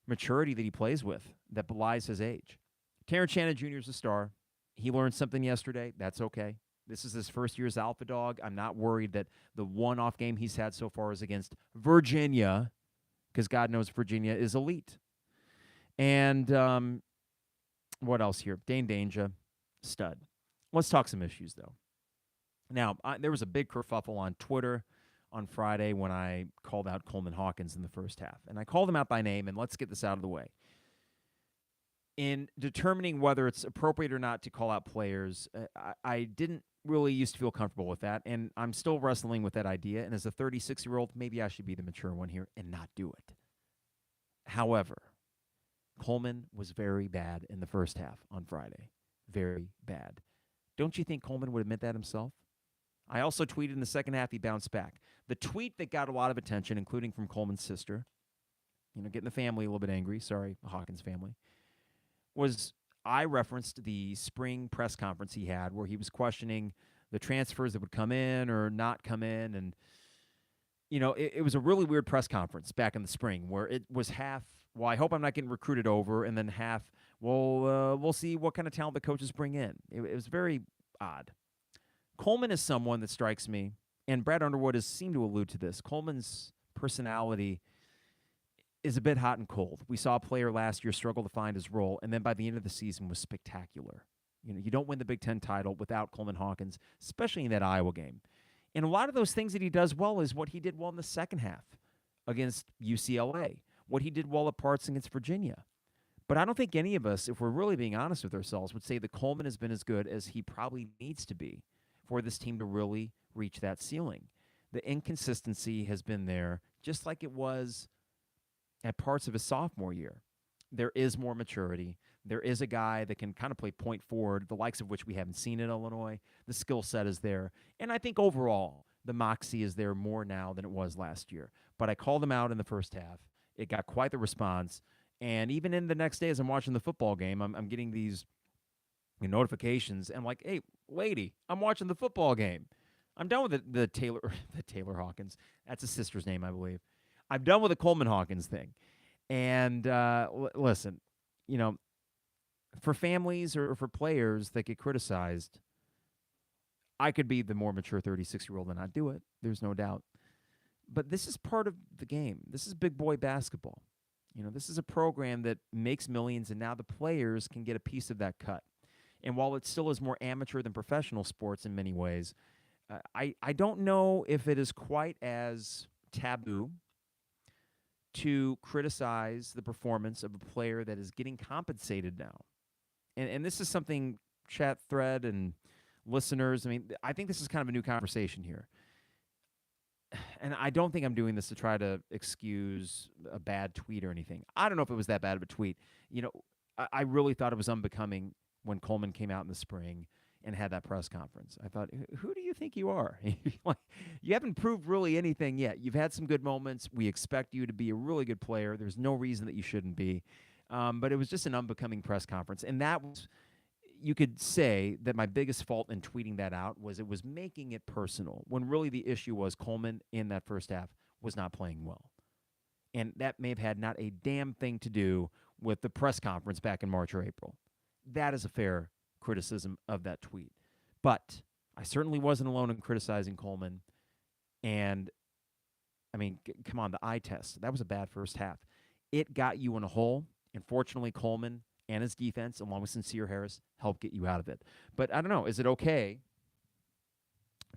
maturity that he plays with that belies his age. Terrence Shannon Jr. is a star. He learned something yesterday. That's okay. This is his first year as alpha dog. I'm not worried that the one-off game he's had so far is against Virginia, because God knows Virginia is elite. And what else here? Dane Danger, stud. Let's talk some issues, though. Now, there was a big kerfuffle on Twitter on Friday when I called out Coleman Hawkins in the first half. And I called him out by name, and let's get this out of the way. In determining whether it's appropriate or not to call out players, I didn't really used to feel comfortable with that, and I'm still wrestling with that idea. And as a 36-year-old, maybe I should be the mature one here and not do it. However, Coleman was very bad in the first half on Friday. Very bad. Don't you think Coleman would admit that himself? I also tweeted in the second half he bounced back. The tweet that got a lot of attention, including from Coleman's sister, getting the family a little bit angry, sorry, Hawkins family, was I referenced the spring press conference he had where he was questioning the transfers that would come in or not come in. And, it was a really weird press conference back in the spring where it was half, well, I hope I'm not getting recruited over, and then half, well, we'll see what kind of talent the coaches bring in. It was very odd. Coleman is someone that strikes me, and Brad Underwood has seemed to allude to this. Coleman's personality is a bit hot and cold. We saw a player last year struggle to find his role, and then by the end of the season was spectacular. You don't win the Big Ten title without Coleman Hawkins, especially in that Iowa game. And a lot of those things that he does well is what he did well in the second half against UCLA, what he did well at parts against Virginia. But I don't think any of us, if we're really being honest with ourselves, would say that Coleman has been as good as he probably needs to be for this team to really reach that ceiling. The inconsistency has been there, just like it was at parts of his sophomore year. There is more maturity. There is a guy that can kind of play point forward, the likes of which we haven't seen in Illinois. The skill set is there. And I think overall, the moxie is there more now than it was last year. But I called him out in the first half. It got quite the response. And even in the next day as I'm watching the football game, I'm getting these notifications. And I'm like, hey, lady, I'm watching the football game. I'm done with the Taylor Hawkins. That's his sister's name, I believe. I'm done with the Coleman Hawkins thing. And listen, for families or for players that get criticized, I could be the more mature 36-year-old and not do it. There's no doubt. But this is part of the game. This is big boy basketball. This is a program that makes millions, and now the players can get a piece of that cut. And while it still is more amateur than professional sports in many ways, I don't know if it is quite as taboo to criticize the performance of a player that is getting compensated now. And this is something chat thread and listeners, I think this is kind of a new conversation here. And I don't think I'm doing this to try to excuse a bad tweet or anything. I don't know if it was that bad of a tweet. I really thought it was unbecoming when Coleman came out in the spring and had that press conference. I thought, who do you think you are? You haven't proved really anything yet. You've had some good moments. We expect you to be a really good player. There's no reason that you shouldn't be. But it was just an unbecoming press conference. And that was, you could say that my biggest fault in tweeting that out was it was making it personal, when really the issue was Coleman in that first half was not playing well. And that may have had not a damn thing to do with the press conference back in March or April. That is a fair criticism of that tweet. But I certainly wasn't alone in criticizing Coleman. And, come on, the eye test. That was a bad first half. It got you in a hole. And fortunately, Coleman and his defense, along with Sincere Harris, helped get you out of it. But I don't know. Is it okay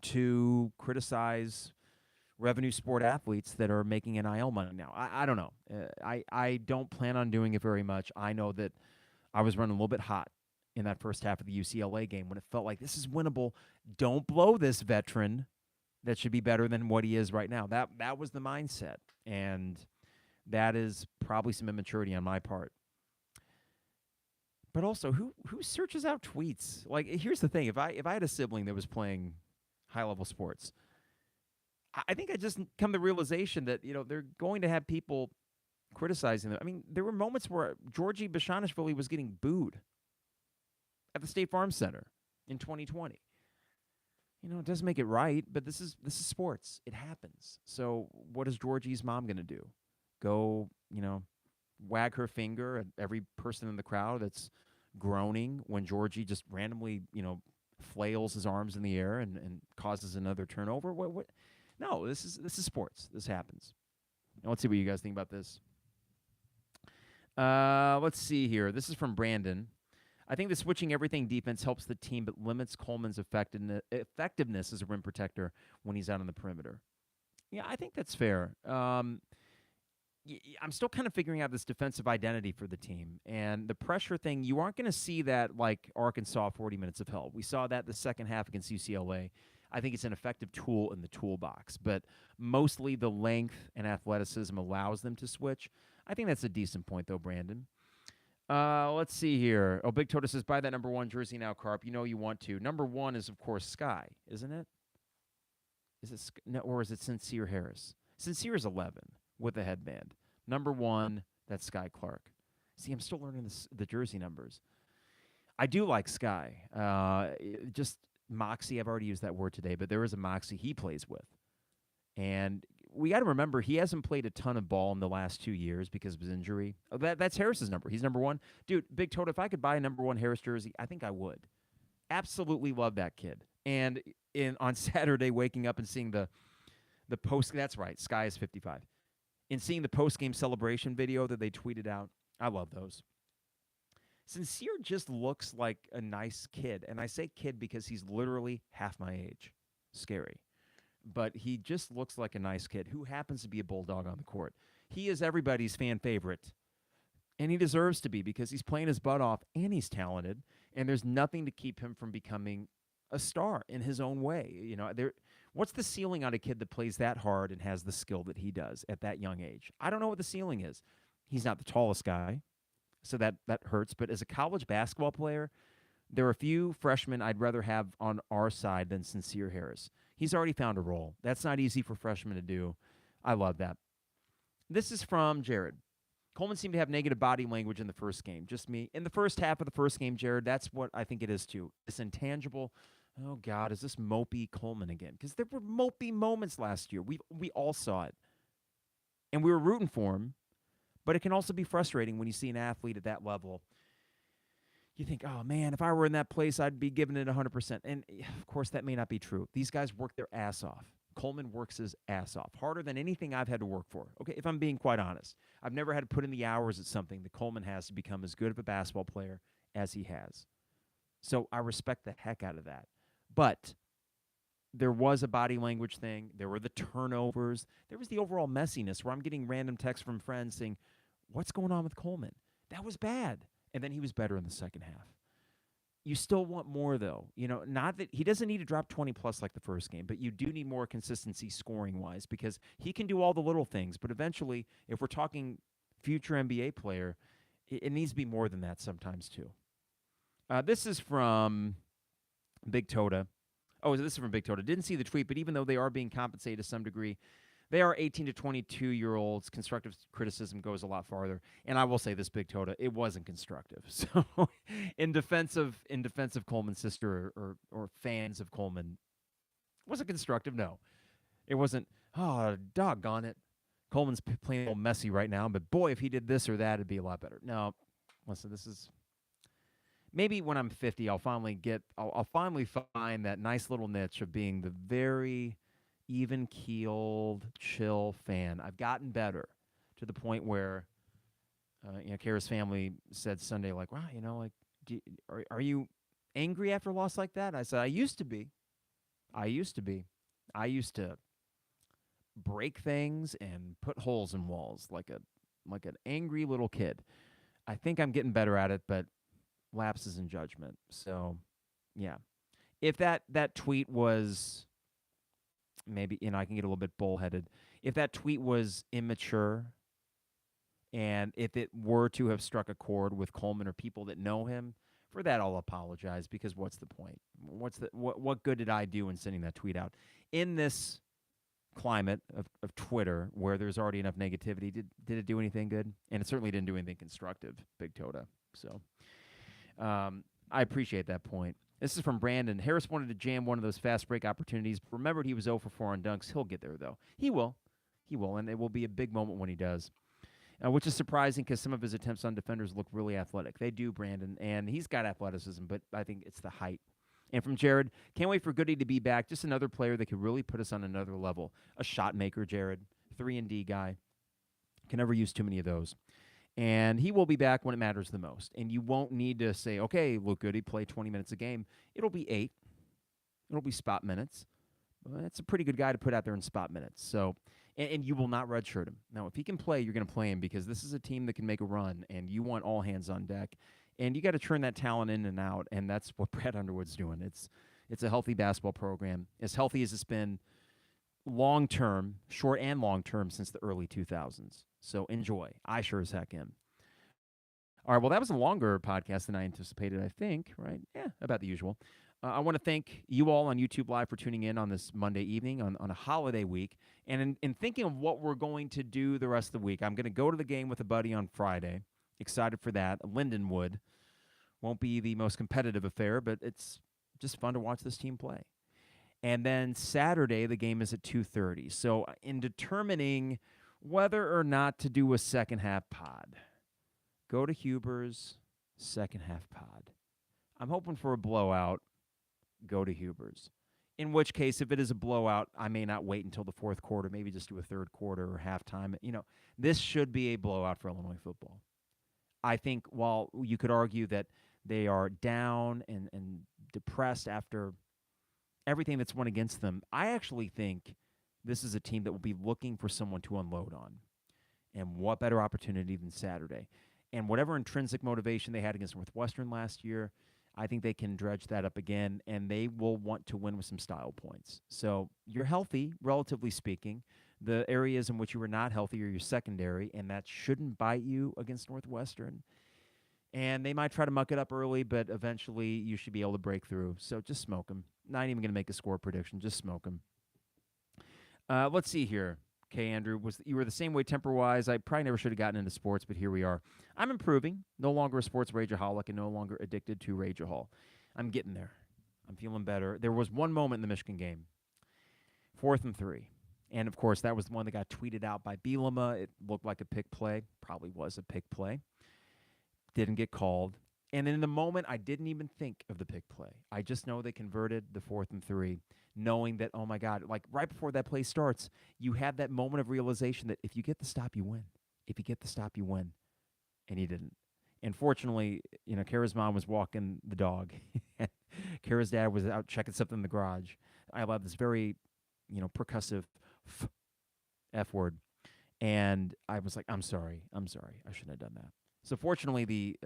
to criticize revenue sport athletes that are making NIL money now? I don't know. I don't plan on doing it very much. I know that I was running a little bit hot in that first half of the UCLA game when it felt like this is winnable. Don't blow this veteran that should be better than what he is right now. That was the mindset. And that is probably some immaturity on my part. But also, who searches out tweets? Like, here's the thing. If I had a sibling that was playing high-level sports, I think I just come to the realization that, they're going to have people criticizing them. There were moments where Georgie Bishanishvili was getting booed at the State Farm Center in 2020. It doesn't make it right, but this is sports. It happens. So what is Georgie's mom going to do? Go, wag her finger at every person in the crowd that's groaning when Georgie just randomly, flails his arms in the air and causes another turnover? What? No, this is sports. This happens. Now, let's see what you guys think about this. Let's see here. This is from Brandon. I think the switching everything defense helps the team, but limits Coleman's effectiveness as a rim protector when he's out on the perimeter. Yeah, I think that's fair. I'm still kind of figuring out this defensive identity for the team. And the pressure thing, you aren't going to see that like Arkansas 40 minutes of hell. We saw that the second half against UCLA. I think it's an effective tool in the toolbox. But mostly the length and athleticism allows them to switch. I think that's a decent point, though, Brandon. Let's see here. Oh, Big Toto says, buy that number 1 jersey now, Carp. You know you want to. Number 1 is, of course, Sky, isn't it? Is it no, or is it Sincere Harris? Sincere is 11 with a headband. Number 1, that's Sky Clark. See, I'm still learning the jersey numbers. I do like Sky. Just moxie. I've already used that word today, but there is a moxie he plays with. And we got to remember, he hasn't played a ton of ball in the last 2 years because of his injury. That's Harris's number. He's number 1. Dude, Big Toto, if I could buy a number 1 Harris jersey, I think I would. Absolutely love that kid. And on Saturday, waking up and seeing the post, that's right, Sky is 55. And seeing the post-game celebration video that they tweeted out, I love those. Sincere just looks like a nice kid. And I say kid because he's literally half my age. Scary. But he just looks like a nice kid who happens to be a bulldog on the court. He is everybody's fan favorite. And he deserves to be because he's playing his butt off and he's talented. And there's nothing to keep him from becoming a star in his own way. What's the ceiling on a kid that plays that hard and has the skill that he does at that young age? I don't know what the ceiling is. He's not the tallest guy, so that hurts. But as a college basketball player, there are a few freshmen I'd rather have on our side than Sincere Harris. He's already found a role. That's not easy for freshmen to do. I love that. This is from Jared. Coleman seemed to have negative body language in the first game. Just me. In the first half of the first game, Jared, that's what I think it is too. This intangible, oh, God, is this mopey Coleman again? Because there were mopey moments last year. We all saw it. And we were rooting for him. But it can also be frustrating when you see an athlete at that level, you think, oh man, if I were in that place, I'd be giving it 100%. And of course, that may not be true. These guys work their ass off. Coleman works his ass off, harder than anything I've had to work for. Okay, if I'm being quite honest, I've never had to put in the hours at something that Coleman has to become as good of a basketball player as he has. So I respect the heck out of that. But there was a body language thing. There were the turnovers. There was the overall messiness where I'm getting random texts from friends saying, what's going on with Coleman? That was bad. And then he was better in the second half. You still want more, though. Not that he doesn't need to drop 20-plus like the first game, but you do need more consistency scoring-wise because he can do all the little things. But eventually, if we're talking future NBA player, it needs to be more than that sometimes, too. This is from Big Tota. Oh, this is from Big Tota. Didn't see the tweet, but even though they are being compensated to some degree, they are 18 to 22-year-olds. Constructive criticism goes a lot farther. And I will say this, Big Tota, it wasn't constructive. So in defense of Coleman's sister or fans of Coleman, was it constructive? No. It wasn't, oh, doggone it. Coleman's playing a little messy right now, but boy, if he did this or that, it'd be a lot better. No, listen, this is... Maybe when I'm 50, I'll finally find that nice little niche of being the very even-keeled, chill fan. I've gotten better to the point where, Kara's family said Sunday, like, wow, are you angry after a loss like that? I said, I used to be. I used to break things and put holes in walls like an angry little kid. I think I'm getting better at it, but lapses in judgment. So, yeah. If that tweet was maybe, I can get a little bit bullheaded. If that tweet was immature and if it were to have struck a chord with Coleman or people that know him, for that I'll apologize because what's the point? What good did I do in sending that tweet out? In this climate of Twitter where there's already enough negativity, did it do anything good? And it certainly didn't do anything constructive, Big Tota. So I appreciate that point. This is from Brandon. Harris wanted to jam one of those fast break opportunities. Remembered he was 0 for 4 on dunks. He'll get there, though. He will, and it will be a big moment when he does, which is surprising because some of his attempts on defenders look really athletic. They do, Brandon, and he's got athleticism, but I think it's the height. And from Jared, can't wait for Goody to be back. Just another player that could really put us on another level. A shot maker, Jared. 3-and-D guy. Can never use too many of those. And he will be back when it matters the most. And you won't need to say, okay, Luke Goody, play 20 minutes a game. It'll be 8. It'll be spot minutes. That's a pretty good guy to put out there in spot minutes. So, and you will not redshirt him. Now, if he can play, you're going to play him because this is a team that can make a run, and you want all hands on deck. And you got to turn that talent in and out, and that's what Brad Underwood's doing. It's a healthy basketball program, as healthy as it's been long-term, short and long-term, since the early 2000s. So enjoy. I sure as heck am. All right, well, that was a longer podcast than I anticipated, I think, right? Yeah, about the usual. I want to thank you all on YouTube Live for tuning in on this Monday evening on a holiday week. And in thinking of what we're going to do the rest of the week, I'm going to go to the game with a buddy on Friday. Excited for that. Lindenwood. Won't be the most competitive affair, but it's just fun to watch this team play. And then Saturday, the game is at 2:30. So in determining whether or not to do a second half pod, go to Huber's second half pod. I'm hoping for a blowout. Go to Huber's. In which case, if it is a blowout, I may not wait until the fourth quarter, maybe just do a third quarter or halftime. This should be a blowout for Illinois football. I think while you could argue that they are down and depressed after everything that's went against them, I actually think this is a team that will be looking for someone to unload on. And what better opportunity than Saturday? And whatever intrinsic motivation they had against Northwestern last year, I think they can dredge that up again, and they will want to win with some style points. So you're healthy, relatively speaking. The areas in which you were not healthy are your secondary, and that shouldn't bite you against Northwestern. And they might try to muck it up early, but eventually you should be able to break through. So just smoke them. Not even going to make a score prediction. Just smoke them. Let's see here. Okay, Andrew, you were the same way temper-wise. I probably never should have gotten into sports, but here we are. I'm improving. No longer a sports rageaholic and no longer addicted to Rageahol. I'm getting there. I'm feeling better. There was one moment in the Michigan game, 4th and 3. And, of course, that was the one that got tweeted out by Bielema. It looked like a pick play. Probably was a pick play. Didn't get called. And in the moment, I didn't even think of the pick play. I just know they converted the 4th and 3, knowing that, oh my God, like right before that play starts, you have that moment of realization that if you get the stop, you win. If you get the stop, you win. And he didn't. And fortunately, Kara's mom was walking the dog. Kara's dad was out checking something in the garage. I allowed this very, percussive F word. And I was like, I'm sorry. I'm sorry. I shouldn't have done that. So fortunately, the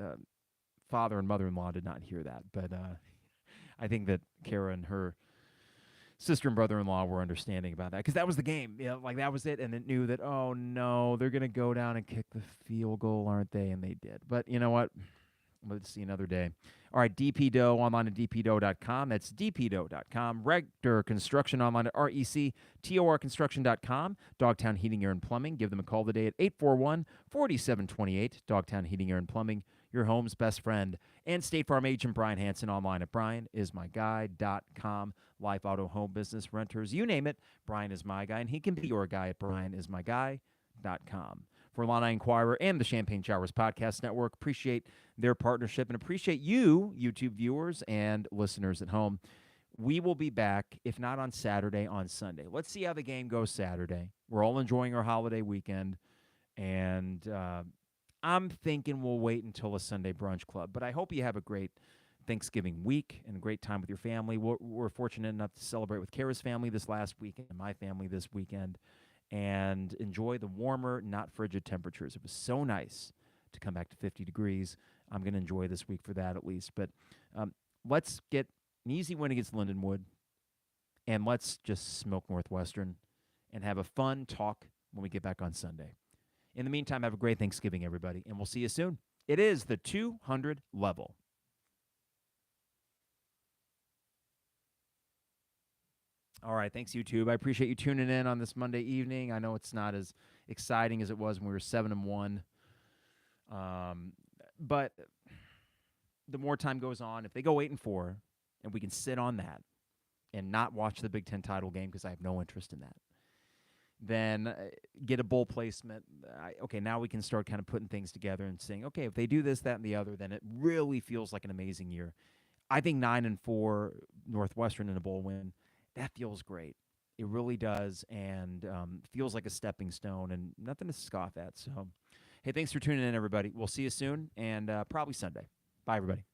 father and mother-in-law did not hear that. But I think that Kara and her sister and brother-in-law were understanding about that because that was the game. Like that was it. And it knew that, oh, no, they're going to go down and kick the field goal, aren't they? And they did. But you know what? Let's see another day. All right, DP Dough online at dpdough.com. That's dpdough.com. Rector Construction online at rectorconstruction.com. Dogtown Heating, Air, and Plumbing. Give them a call today at 841-4728. Dogtown Heating, Air, and Plumbing, your home's best friend. And State Farm agent Brian Hansen online at brianismyguy.com. Life, auto, home, business, renters, you name it. Brian is my guy, and he can be your guy at brianismyguy.com. For Illini Inquirer and the Champagne Showers Podcast Network, appreciate their partnership and appreciate you, YouTube viewers and listeners at home. We will be back, if not on Saturday, on Sunday. Let's see how the game goes Saturday. We're all enjoying our holiday weekend, and I'm thinking we'll wait until a Sunday brunch club. But I hope you have a great Thanksgiving week and a great time with your family. We're fortunate enough to celebrate with Kara's family this last weekend and my family this weekend, and enjoy the warmer, not frigid temperatures. It was so nice to come back to 50 degrees. I'm going to enjoy this week for that at least. But let's get an easy win against Lindenwood, and let's just smoke Northwestern and have a fun talk when we get back on Sunday. In the meantime, have a great Thanksgiving, everybody, and we'll see you soon. It is the 200 level. All right, thanks, YouTube. I appreciate you tuning in on this Monday evening. I know it's not as exciting as it was when we were 7-1, but the more time goes on, if they go 8-4, and we can sit on that and not watch the Big Ten title game because I have no interest in that, then get a bowl placement. Okay, now we can start kind of putting things together and saying, okay, if they do this, that, and the other, then it really feels like an amazing year. I think 9-4 Northwestern in a bowl win, that feels great. It really does, and feels like a stepping stone and nothing to scoff at. So, hey, thanks for tuning in, everybody. We'll see you soon, and probably Sunday. Bye, everybody.